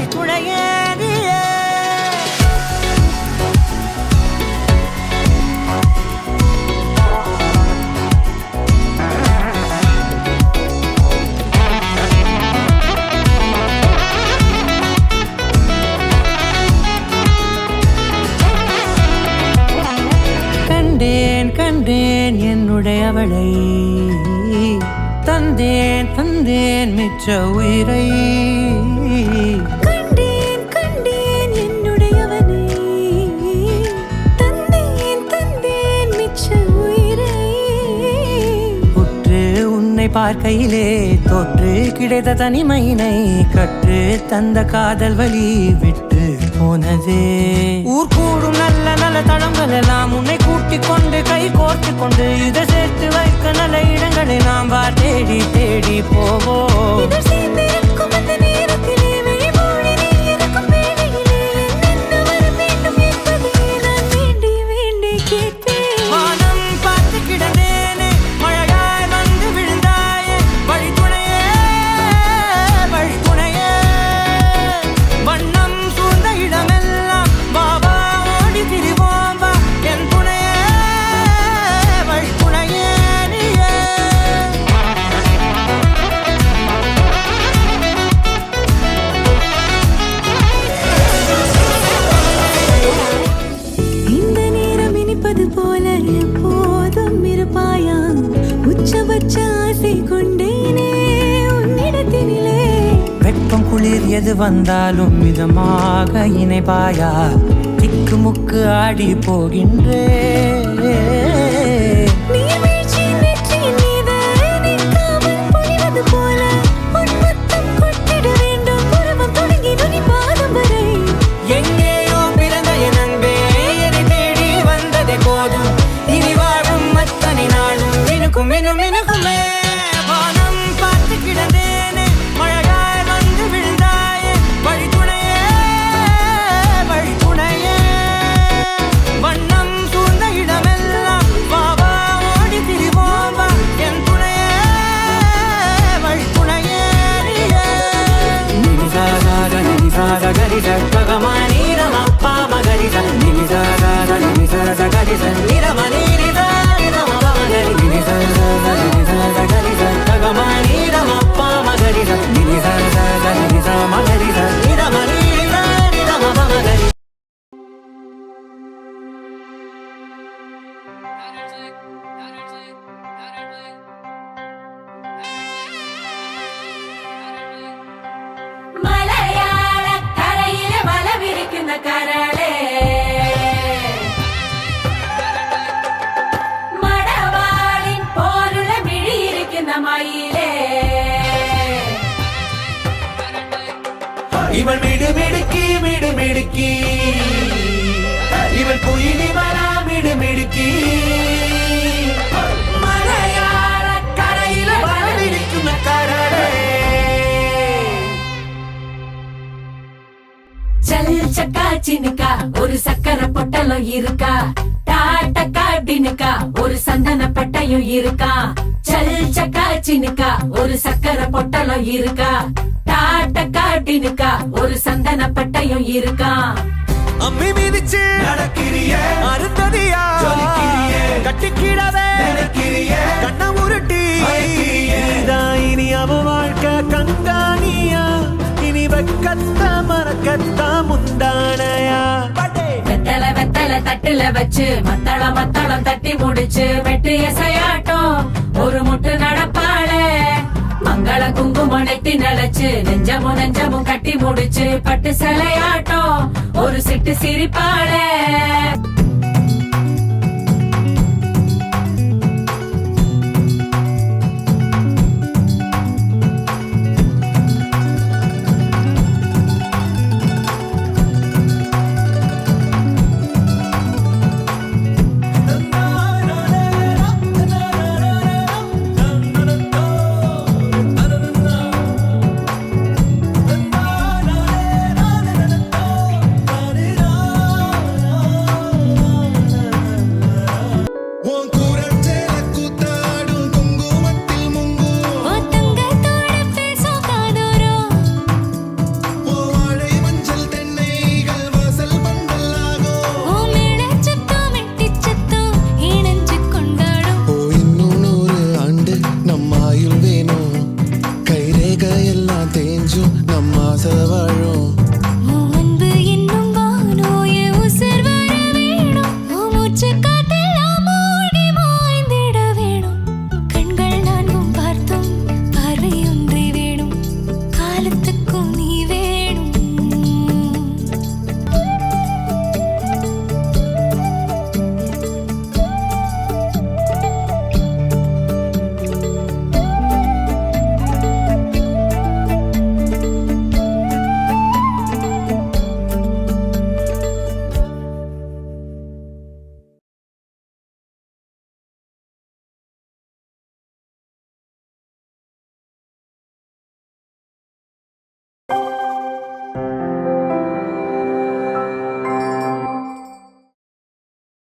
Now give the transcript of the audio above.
வழித்துணையே நீயே. கண்டேன் கண்டேன் என்னுடையவளை, தந்தேன் தந்தேன் மிச்ச உயிரை. கண்டேன் கண்டேன் என்னுடையவனை, தந்தேன் தந்தேன் மிச்ச உயிரை. உற்று உன்னை பார்க்கையிலே தோற்று கிடைத்த தனிமையினை கற்று தந்த காதல் வழி விட்டு போனதே. ஊர் கூடும் நல்ல நல்ல தளங்கள் எல்லாம் உன்னை கூட்டிக் கொண்டு கை கோர்த்து கொண்டு இதை சேர்த்து வைக்க நல்ல இடங்களை நாம் வா தேடி தேடி போவோம். சேர்ந்திருக்கும் அந்த நேரத்திலே வழிமூடி நீ இருக்கும் வேளையிலே என்ன வர வேண்டும் என்பதை நான் வேண்டி வேண்டி கேட்பேன். வானம் பார்த்து கிடந்தேனே, மழையாய் வந்து விழுந்தாயே, வழித்துணையே வழித்துணையே. வண்ணம் சூழ்ந்த இடமெல்லாம் பாபா ஓடி திரிவோம் வா, என் துணையே வழித்துணையே நீயே. இந்த நேரம் இனிப்பது போல எப்போதும் இருப்பாயா, உச்சபட்ச ஆசை கொண்டேனே உன்னிடத்தினிலே. வெப்பம் குளிர் எது வந்தாலும் மிதமாக இணைப்பாயா, திக்கு முக்கு ஆடி போகின்றே. நீர்வீழ்ச்சியின் நெற்றியின் மீது நிற்காமல் பொழிவது போல உன் முத்தம் கொட்டிட வேண்டும், உருவம் தொடங்கி நுனி பாதம் வரை. எங்கேயோ பிறந்த என் அன்பே, என்னை தேடி வந்ததே போதும், இனி வாழும் அத்தனை நாளும் மினுக்கும் மினும் மினுக்குமே. வானம் பார்த்து கிடந்தேனே, மழையாய் வந்து விழுந்தாயே, வழித்துணையே வழித்துணையே. வண்ணம் சூழ்ந்த இடமெல்லாம் பாபா ஓடி திரிவோம் வா, என் துணையே வழித்துணையே நீயே. நினிசாத நினிசாத கரிச பகமானி ரமப்பா மகரிச நினிசாத நினிசாத கரிச நிரமணி நிதா நிரமபமகரி நினிசாத நினிசாத கரிச பகமானி ரமப்பா மகரிச நினிசாத நினிசா மகரிச நிரமணி நிதா நிரமபமகரி. மலையாள கரையில வலவிருக்கின்ற கரளே, மடவாளின் போலுள்ள விழி இருக்கின்ற மயிலே. இவள் மிடுமிடுக்கி மிடுமிடுக்கி, இவள் குயிலி மலா மிடுமிடுக்கி. மலையாள கரையில வளவிருக்கும் கரடே. சல் சக்கா சினுக்கா ஒரு சக்கர பொட்டலம் இருக்கா, டாட்டக்கா டினுக்கா ஒரு சந்தன பட்டையும் இருக்கா. சல் சக்கா சினுக்கா ஒரு சக்கர பொட்டலம் இருக்கா, டாட்டக்கா டினுக்கா ஒரு சந்தன பட்டையும் இருக்கா. அம்மி மிதிச்சு நடக்கிறியே, அருந்ததியா சொல்லிக்கிறியே, கட்டிக்கிடவே நினைக்கிறியே, கண்ண உருட்டி இதான் இனி அவ வாழ்க்கை கங்காணியா, இனி வெக்கத்த மறக்கத்த முந்தானையா. வெத்தலை வெத்தலை தட்டுல வச்சு மத்தளம் மத்தளம் தட்டி முடிச்சு வெட்டு எசையாட்டம் ஒரு முட்டு நடப்பாளே. மங்கள குங்குமம் நெத்தி நினைச்சு நெஞ்சமும் நெஞ்சமும் கட்டி முடிச்சு பட்டு சிலையாட்டம் ஒரு சிட்டு சிரிப்பாளே.